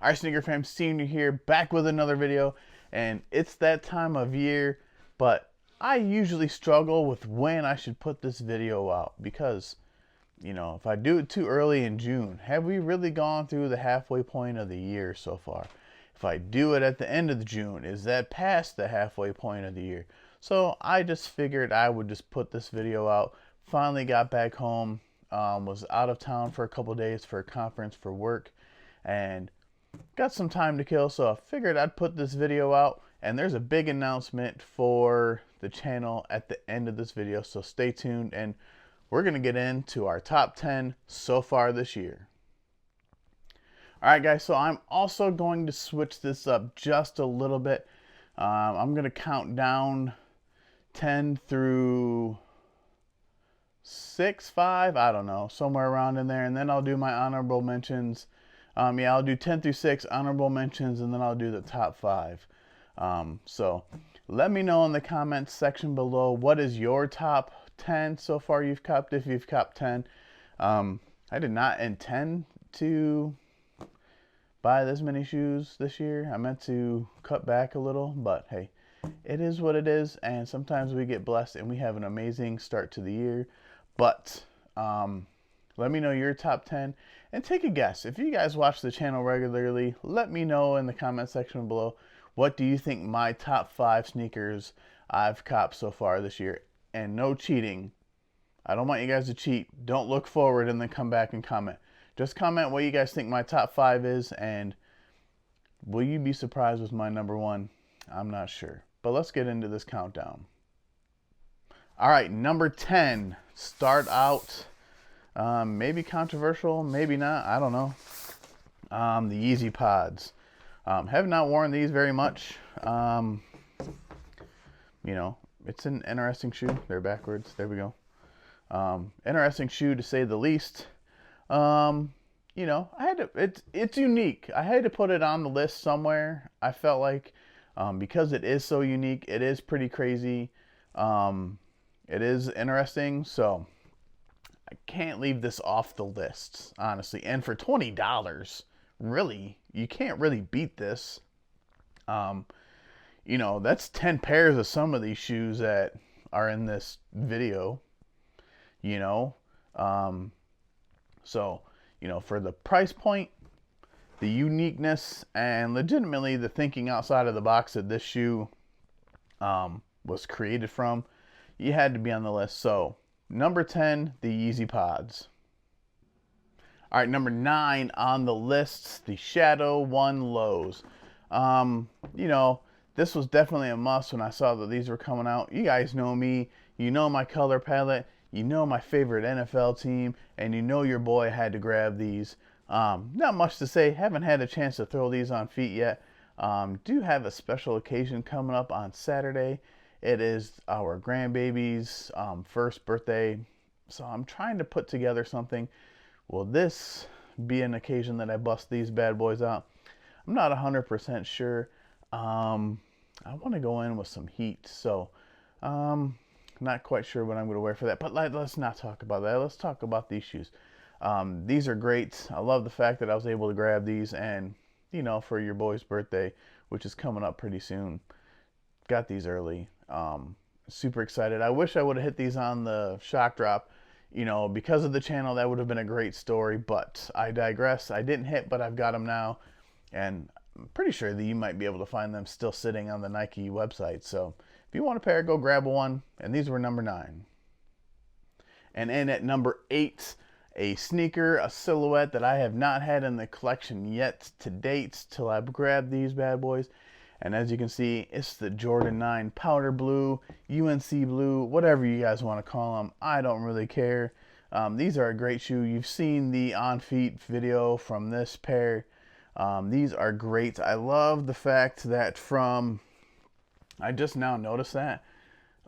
Our Sneaker Fam Senior here, back with another video, and it's that time of year, but I usually struggle with when I should put this video out because, if I do it too early in June, have we really gone through the halfway point of the year so far? If I do it at the end of June, is that past the halfway point of the year? So I just figured I would just put this video out. Finally got back home, was out of town for a couple days for a conference for work, and got some time to kill, so I figured I'd put this video out. And there's a big announcement for the channel at the end of this video, so stay tuned, and we're going to get into our top 10 so far this year. Alright guys, so I'm also going to switch this up just a little bit. I'm going to count down 10 through 6, 5, I don't know, somewhere around in there, and then I'll do my honorable mentions. I'll do 10 through 6 honorable mentions, and then I'll do the top 5. So let me know in the comments section below, what is your top 10 so far you've copped, if you've copped 10. I did not intend to buy this many shoes this year. I meant to cut back a little, but hey, it is what it is, and sometimes we get blessed and we have an amazing start to the year. But let me know your top 10 and take a guess. If you guys watch the channel regularly, let me know in the comment section below, what do you think my top 5 sneakers I've copped so far this year? And no cheating. I don't want you guys to cheat. Don't look forward and then come back and comment. Just comment what you guys think my top 5 is, and will you be surprised with my number 1? I'm not sure. But let's get into this countdown. Alright, number 10. Start out, maybe controversial, maybe not, I don't know. The Yeezy Pods. Have not worn these very much. It's an interesting shoe. They're backwards. There we go. Interesting shoe to say the least. I had to, it's unique. I had to put it on the list somewhere. I felt like, because it is so unique, it is pretty crazy. It is interesting, so I can't leave this off the list, honestly. And for $20, really, you can't really beat this. That's 10 pairs of some of these shoes that are in this video, So, for the price point, the uniqueness, and legitimately the thinking outside of the box that this shoe was created from, you had to be on the list. So, number 10, the Yeezy Pods. Alright, number 9 on the list, the Shadow 1 Lows. This was definitely a must when I saw that these were coming out. You guys know me. You know my color palette. You know my favorite NFL team. And you know your boy had to grab these. Not much to say. Haven't had a chance to throw these on feet yet. Do have a special occasion coming up on Saturday. It is our grandbaby's first birthday. So I'm trying to put together something. Will this be an occasion that I bust these bad boys out? I'm not 100% sure. I want to go in with some heat, so not quite sure what I'm going to wear for that. But let's not talk about that. Let's talk about these shoes. These are great. I love the fact that I was able to grab these, and for your boy's birthday, which is coming up pretty soon, got these early. Super excited. I wish I would have hit these on the shock drop. Because of the channel, that would have been a great story, but I digress. I didn't hit, but I've got them now, and I'm pretty sure that you might be able to find them still sitting on the Nike website. So if you want a pair, go grab one. And these were number 9. And in at number 8, a sneaker, a silhouette that I have not had in the collection yet to date till I've grabbed these bad boys. And as you can see, it's the Jordan 9 powder blue, UNC blue, whatever you guys want to call them. I don't really care. These are a great shoe. You've seen the on-feet video from this pair. These are great. I love the fact that I just now noticed that,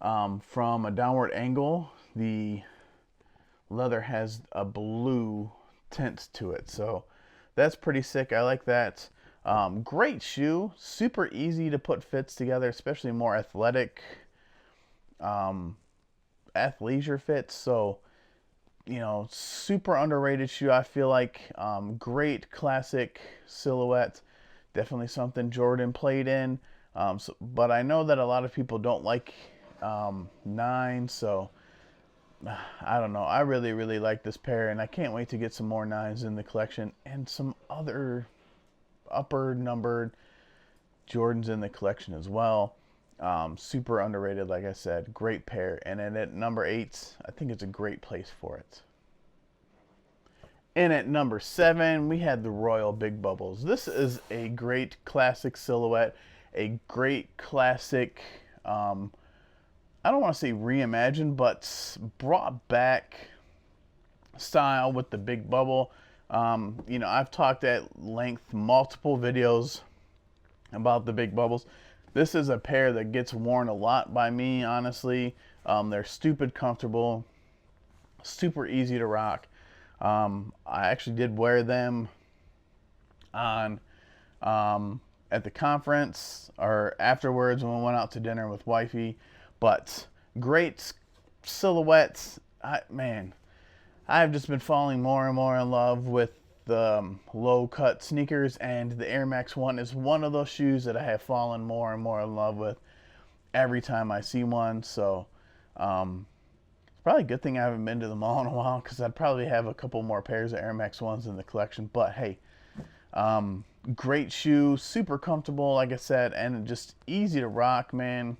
from a downward angle, the leather has a blue tint to it. So that's pretty sick. I like that. Great shoe, super easy to put fits together, especially more athletic, athleisure fits. So super underrated shoe. I feel like great classic silhouette. Definitely something Jordan played in. But I know that a lot of people don't like 9, so I don't know. I really, really like this pair, and I can't wait to get some more 9s in the collection and some other upper numbered Jordans in the collection as well. Super underrated, like I said. Great pair. And then at number 8, I think it's a great place for it. And at number 7, we had the Royal Big Bubbles. This is a great classic silhouette, a great classic, I don't want to say reimagined, but brought back style with the big bubble. I've talked at length, multiple videos about the big bubbles. This is a pair that gets worn a lot by me, honestly. They're stupid comfortable, super easy to rock. I actually did wear them on at the conference or afterwards when we went out to dinner with wifey. But great silhouettes. I've just been falling more and more in love with the low cut sneakers, and the Air Max 1 is one of those shoes that I have fallen more and more in love with every time I see one. So it's probably a good thing I haven't been to the mall in a while, because I'd probably have a couple more pairs of Air Max 1s in the collection. But hey, great shoe, super comfortable, like I said, and just easy to rock, man.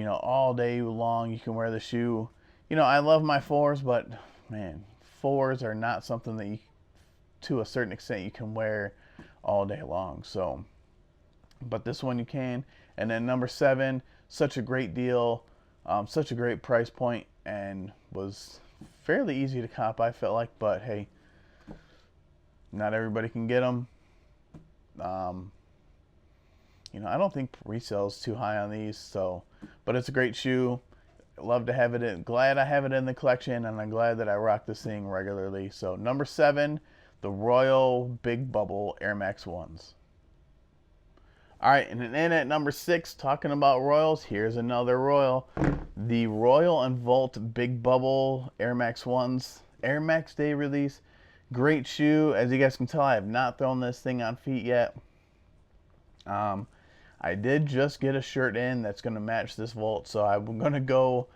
All day long you can wear the shoe. I love my 4s, but man, 4s are not something that you, to a certain extent, you can wear all day long. So, but this one you can. And then number 7, such a great deal, such a great price point, and was fairly easy to cop, I felt like. But hey, not everybody can get them. I don't think resale is too high on these, so, but it's a great shoe. Love to have it in. Glad I have it in the collection, and I'm glad that I rock this thing regularly. So number 7, the Royal Big Bubble Air Max 1s. All right, and then at number 6, talking about Royals, here's another Royal. The Royal and Volt Big Bubble Air Max 1s. Air Max Day release. Great shoe. As you guys can tell, I have not thrown this thing on feet yet. I did just get a shirt in that's going to match this Volt, so I'm going to go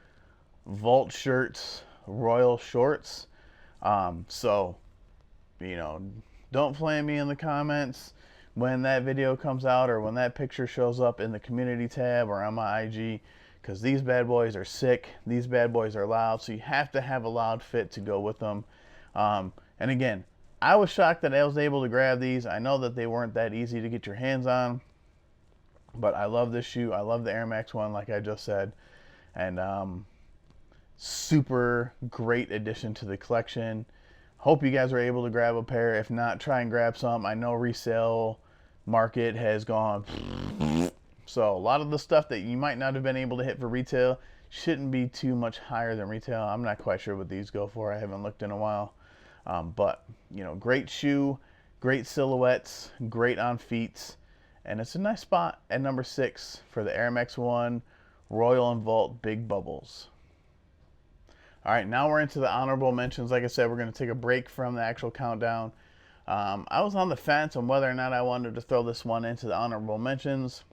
Volt shirts, Royal shorts. So, don't flame me in the comments when that video comes out, or when that picture shows up in the community tab or on my IG, because these bad boys are sick. These bad boys are loud, so you have to have a loud fit to go with them. And again, I was shocked that I was able to grab these. I know that they weren't that easy to get your hands on, but I love this shoe. I love the Air Max 1, like I just said. And super great addition to the collection. Hope you guys are able to grab a pair. If not, try and grab some. I know resale market has gone. So a lot of the stuff that you might not have been able to hit for retail shouldn't be too much higher than retail. I'm not quite sure what these go for. I haven't looked in a while. But, great shoe, great silhouettes, great on feet. And it's a nice spot at number 6 for the Air Max 1 Royal and Volt Big Bubbles. All right, now we're into the honorable mentions. Like I said, we're going to take a break from the actual countdown. I was on the fence on whether or not I wanted to throw this one into the honorable mentions.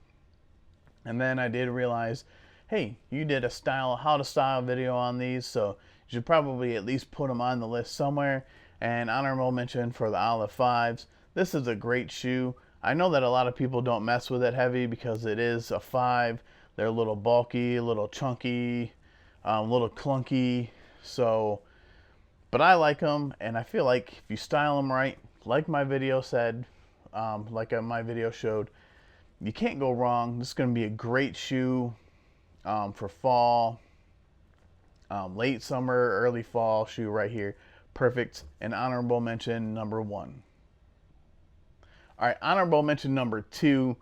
And then I did realize, hey, you did a how to style video on these, so you should probably at least put them on the list somewhere. And honorable mention for the Olive 5s. This is a great shoe. I know that a lot of people don't mess with it heavy because it is a 5. They're a little bulky, a little chunky, a little clunky. So, but I like them, and I feel like if you style them right, like my video said, my video showed, you can't go wrong. This is going to be a great shoe for fall, late summer, early fall shoe right here. Perfect. And honorable mention number 1. All right, honorable mention number 2.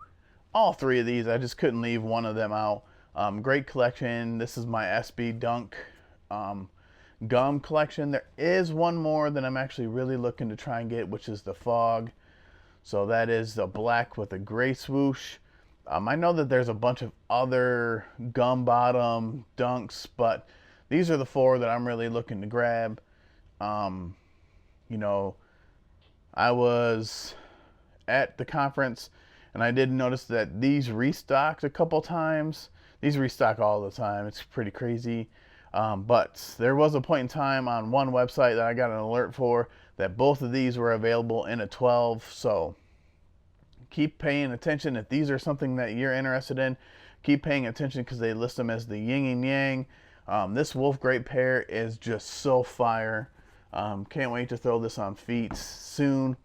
All 3 of these, I just couldn't leave one of them out. Great collection. This is my SB Dunk gum collection. There is one more that I'm actually really looking to try and get, which is the Fog. So that is the black with a gray swoosh. I know that there's a bunch of other gum bottom dunks, but these are the 4 that I'm really looking to grab. You know, I was at the conference and I did notice that these restocked a couple times. These restock all the time. It's pretty crazy. But there was a point in time on one website that I got an alert for that both of these were available in a 12. So keep paying attention. If these are something that you're interested in, keep paying attention because they list them as the yin and yang. This wolf grape pair is just so fire. Can't wait to throw this on feet soon.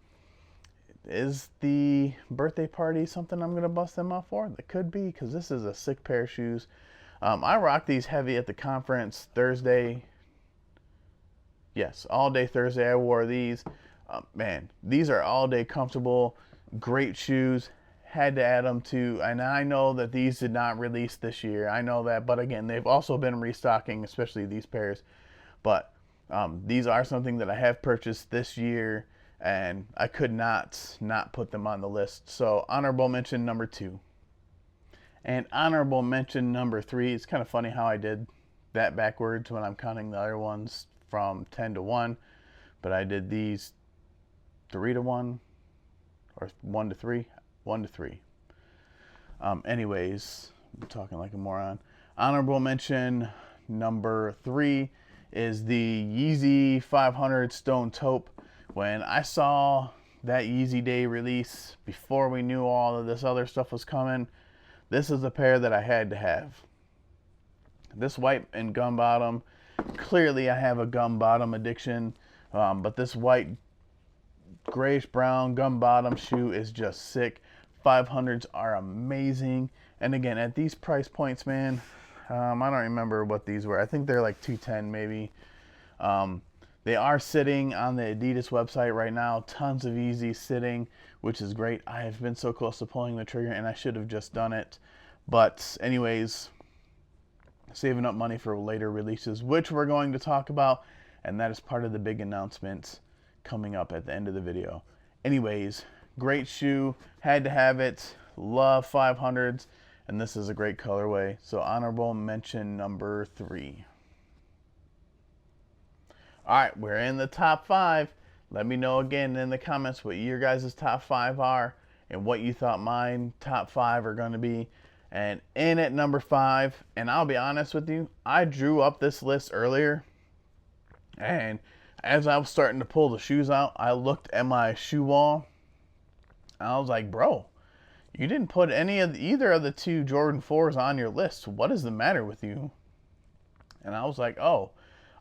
Is the birthday party something I'm going to bust them out for? It could be, because this is a sick pair of shoes. I rocked these heavy at the conference Thursday. Yes, all day Thursday I wore these. Man, these are all day comfortable, great shoes. Had to add them to, and I know that these did not release this year. I know that, but again, they've also been restocking, especially these pairs. But these are something that I have purchased this year, and I could not put them on the list. So honorable mention number 2. And honorable mention number 3, it's kind of funny how I did that backwards when I'm counting the other ones from 10 to 1, but I did these 3 to 1 or 1 to 3, 1 to 3. Anyways, I'm talking like a moron. Honorable mention number 3 is the Yeezy 500 Stone Taupe. When I saw that Yeezy Day release, before we knew all of this other stuff was coming, this is a pair that I had to have. This white and gum bottom, clearly I have a gum bottom addiction, but this white grayish brown gum bottom shoe is just sick. 500s are amazing, and again, at these price points, man, I don't remember what these were. I think they're like $210 maybe. They are sitting on the Adidas website right now. Tons of Yeezys sitting, which is great. I have been so close to pulling the trigger, and I should have just done it. But anyways, saving up money for later releases, which we're going to talk about, and that is part of the big announcement coming up at the end of the video. Anyways, great shoe. Had to have it. Love 500s, and this is a great colorway. So honorable mention number 3. Alright, we're in the top 5. Let me know again in the comments what your guys' top 5 are and what you thought mine top 5 are going to be. And in at number 5, and I'll be honest with you, I drew up this list earlier, and as I was starting to pull the shoes out, I looked at my shoe wall, and I was like, bro, you didn't put either of the 2 Jordan 4s on your list. What is the matter with you? And I was like, oh,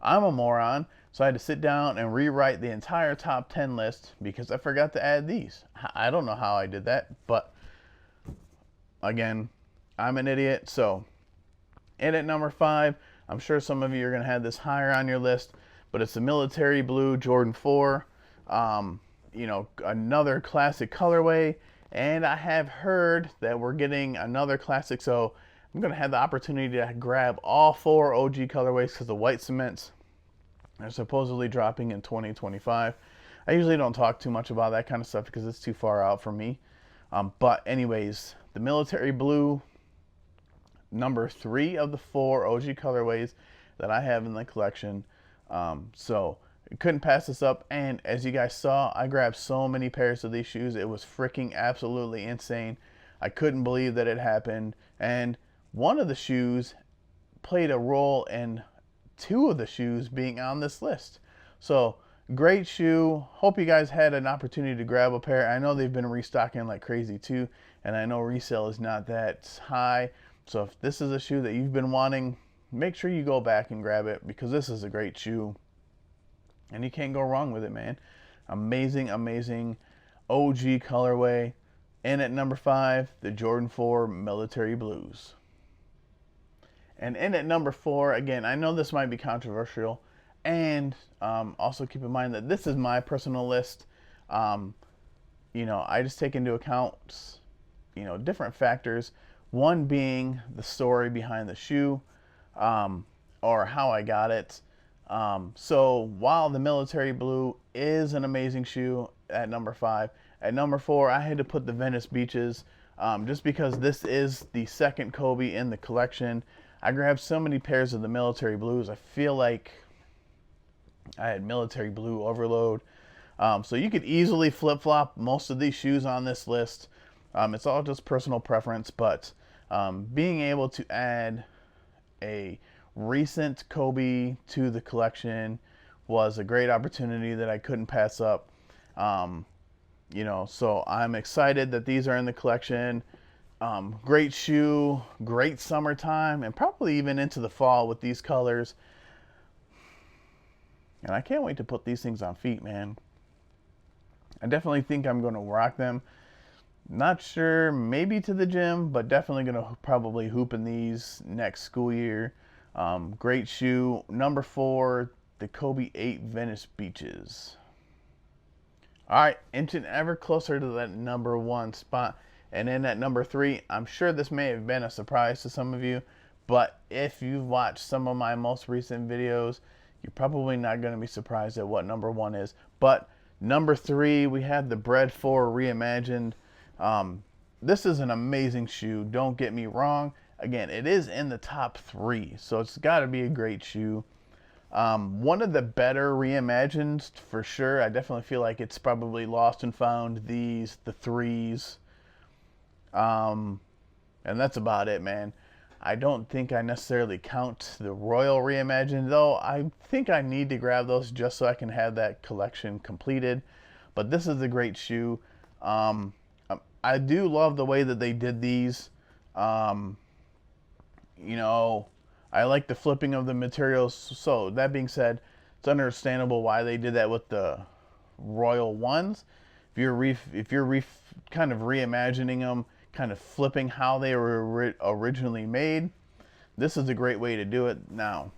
I'm a moron. So I had to sit down and rewrite the entire top 10 list because I forgot to add these. I don't know how I did that, but again, I'm an idiot. So in at number 5, I'm sure some of you are going to have this higher on your list, but it's the military blue Jordan 4. You know, another classic colorway, and I have heard that we're getting another classic, so I'm going to have the opportunity to grab all 4 OG colorways because the white cements are supposedly dropping in 2025. I usually don't talk too much about that kind of stuff because it's too far out for me. But anyways, the military blue, number 3 of the 4 OG colorways that I have in the collection. So couldn't pass this up, and as you guys saw, I grabbed so many pairs of these shoes. It was freaking absolutely insane. I couldn't believe that it happened, and one of the shoes played a role in 2 of the shoes being on this list. So great shoe. Hope you guys had an opportunity to grab a pair. I know they've been restocking like crazy too, and I know resale is not that high. So if this is a shoe that you've been wanting, make sure you go back and grab it because this is a great shoe and you can't go wrong with it, man. Amazing, amazing OG colorway. And at number 5, the Jordan 4 Military Blues. And in at number 4, again, I know this might be controversial, and also keep in mind that this is my personal list. You know, I just take into account, you know, different factors. One being the story behind the shoe, or how I got it. So while the military blue is an amazing shoe at number 5, at number 4, I had to put the Venice Beaches, just because this is the second Kobe in the collection. I grabbed so many pairs of the military blues. I feel like I had military blue overload. So you could easily flip-flop most of these shoes on this list. It's all just personal preference, but being able to add a recent Kobe to the collection was a great opportunity that I couldn't pass up. Um, so I'm excited that these are in the collection. Great shoe, great summertime, and probably even into the fall with these colors. And I can't wait to put these things on feet, man. I definitely think I'm going to rock them. Not sure, maybe to the gym, but definitely going to probably hoop in these next school year. Great shoe. Number 4, the Kobe 8 Venice Beaches. All right, inching ever closer to that number 1 spot. And in at number 3, I'm sure this may have been a surprise to some of you, but if you've watched some of my most recent videos, you're probably not going to be surprised at what number 1 is. But number 3, we have the Bred 4 Reimagined. This is an amazing shoe, don't get me wrong. Again, it is in the top 3, so it's got to be a great shoe. One of the better reimagined for sure. I definitely feel like it's probably lost and found the 3s. And that's about it, man. I don't think I necessarily count the Royal Reimagined, though. I think I need to grab those just so I can have that collection completed. But this is a great shoe. I do love the way that they did these. Um, I like the flipping of the materials. So that being said, it's understandable why they did that with the Royal ones. If you're kind of reimagining them, kind of flipping how they were originally made, this is a great way to do it. Now,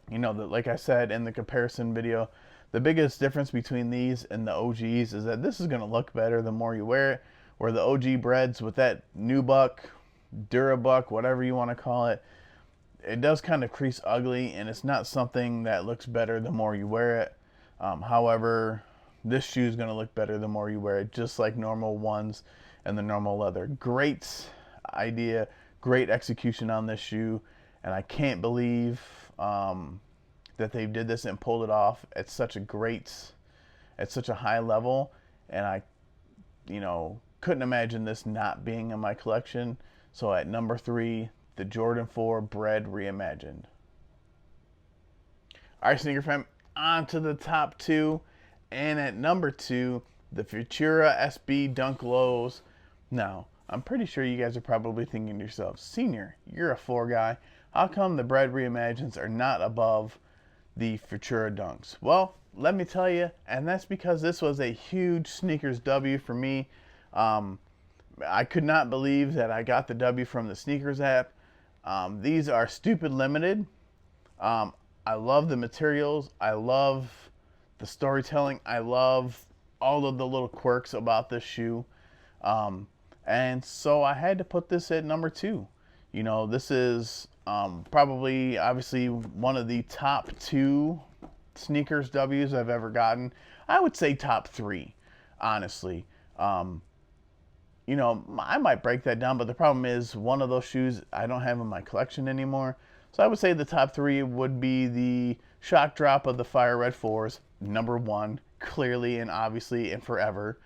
like I said in the comparison video, the biggest difference between these and the OGs is that this is going to look better the more you wear it, where the OG Breds with that nubuck, durabuck, whatever you want to call it, it does kind of crease ugly, and it's not something that looks better the more you wear it. However, this shoe is going to look better the more you wear it, just like normal ones and the normal leather. Great idea, great execution on this shoe, and I can't believe that they did this and pulled it off at such a high level. And I, couldn't imagine this not being in my collection. So at number 3, the Jordan 4 Bred Reimagined. All right, sneaker fam, on to the top 2. And at number 2, the Futura SB Dunk Lows. Now, I'm pretty sure you guys are probably thinking to yourselves, Senior, you're a 4 guy. How come the Bred Reimagines are not above the Futura Dunks? Well, let me tell you, and that's because this was a huge sneakers W for me. I could not believe that I got the W from the sneakers app. These are stupid limited. I love the materials. I love the storytelling. I love all of the little quirks about this shoe. And so I had to put this at number 2. This is probably, obviously, one of the top 2 sneakers W's I've ever gotten. I would say top 3, honestly. I might break that down, but the problem is one of those shoes I don't have in my collection anymore. So I would say the top 3 would be the shock drop of the Fire Red 4s, number 1, clearly and obviously and forever.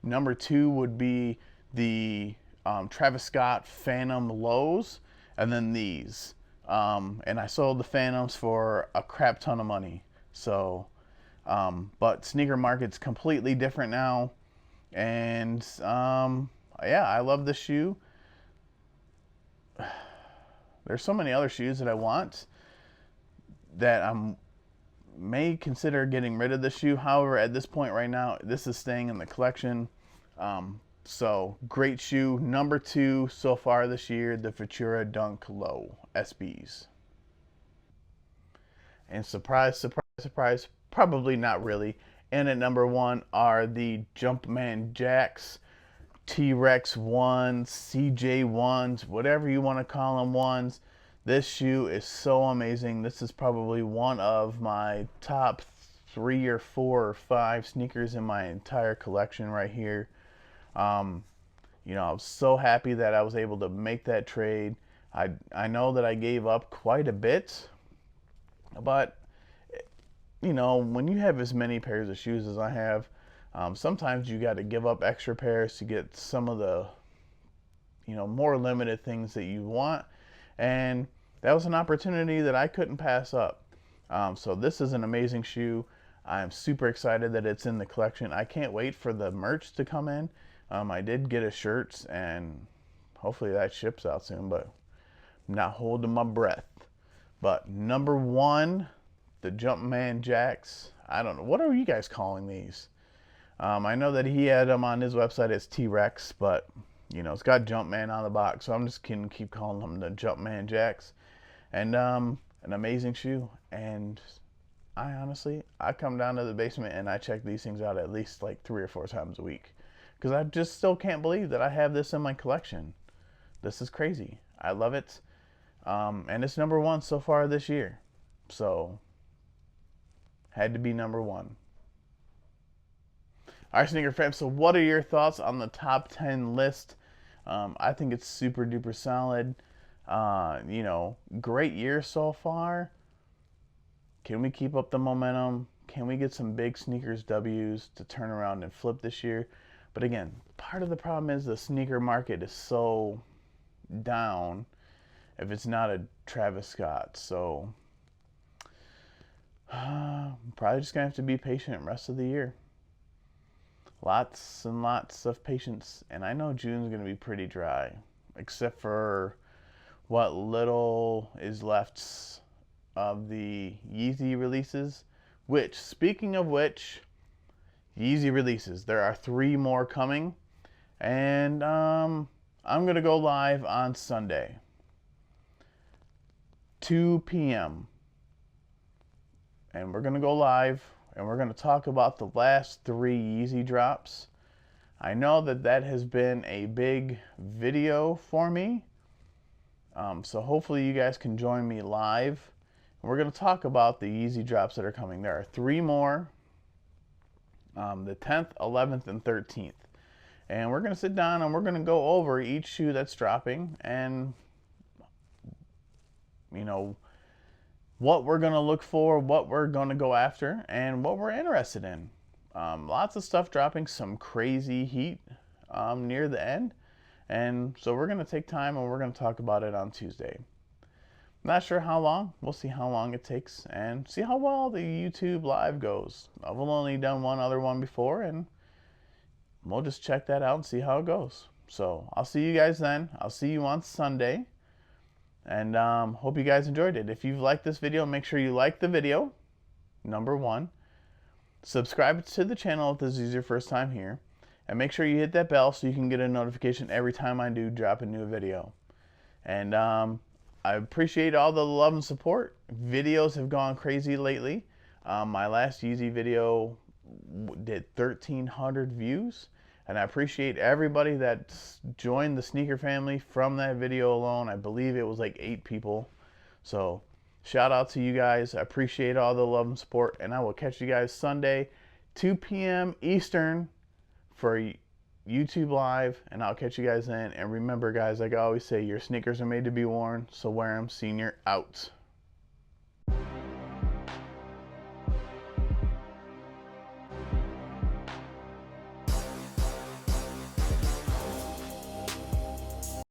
Number 2 would be the Travis Scott Phantom Lows, and then these. And I sold the Phantoms for a crap ton of money. So, but sneaker market's completely different now. And yeah, I love this shoe. There's so many other shoes that I want that I may consider getting rid of the shoe. However, at this point right now, this is staying in the collection. So great shoe. Number 2 so far this year, the Futura Dunk Low SBs. And surprise, surprise, surprise, probably not really. And at number 1 are the Jumpman Jacks, T-Rex 1s, CJ 1s, whatever you want to call them 1s. This shoe is so amazing. This is probably one of my top 3 or 4 or 5 sneakers in my entire collection right here. I'm so happy that I was able to make that trade. I know that I gave up quite a bit, but when you have as many pairs of shoes as I have, sometimes you got to give up extra pairs to get some of the, more limited things that you want. And that was an opportunity that I couldn't pass up. So this is an amazing shoe. I'm super excited that it's in the collection. I can't wait for the merch to come in. I did get a shirt, and hopefully that ships out soon, but I'm not holding my breath. But number one, the Jumpman Jacks. I don't know. What are you guys calling these? I know that he had them on his website as T-Rex, but it's got Jumpman on the box, so I'm just going to keep calling them the Jumpman Jacks. And an amazing shoe. And I come down to the basement and I check these things out at least like 3 or 4 times a week, because I just still can't believe that I have this in my collection. This is crazy. I love it. And it's number one so far this year. So, had to be number one. All right, sneaker fam. So, what are your thoughts on the top 10 list? I think it's super duper solid. Great year so far. Can we keep up the momentum? Can we get some big sneakers W's to turn around and flip this year? But again, part of the problem is the sneaker market is so down if it's not a Travis Scott. So probably just gonna have to be patient the rest of the year. Lots and lots of patience. And I know June's gonna be pretty dry, except for what little is left of the Yeezy releases. Which, speaking of which, Yeezy releases, there are 3 more coming, and I'm gonna go live on Sunday, 2 p.m. and we're gonna go live and we're gonna talk about the last 3 Yeezy drops. I know that has been a big video for me, so hopefully you guys can join me live. We're going to talk about the Yeezy drops that are coming. There are 3 more, the 10th, 11th, and 13th. And we're going to sit down and we're going to go over each shoe that's dropping and, what we're going to look for, what we're going to go after, and what we're interested in. Lots of stuff dropping, some crazy heat near the end. And so we're going to take time and we're going to talk about it on Tuesday. Not sure how long. We'll see how long it takes and see how well the YouTube live goes. I've only done one other one before, and we'll just check that out and see how it goes. So I'll see you guys then. I'll see you on Sunday. And hope you guys enjoyed it. If you've liked this video, make sure you like the video, number 1. Subscribe to the channel if this is your first time here. And make sure you hit that bell so you can get a notification every time I do drop a new video. And I appreciate all the love and support. Videos have gone crazy lately. My last Yeezy video did 1,300 views. And I appreciate everybody that joined the sneaker family from that video alone. I believe it was like 8 people. So shout out to you guys. I appreciate all the love and support. And I will catch you guys Sunday, 2 p.m. Eastern for YouTube Live, and I'll catch you guys then. And remember, guys, like I always say, your sneakers are made to be worn, so wear them. Senior out.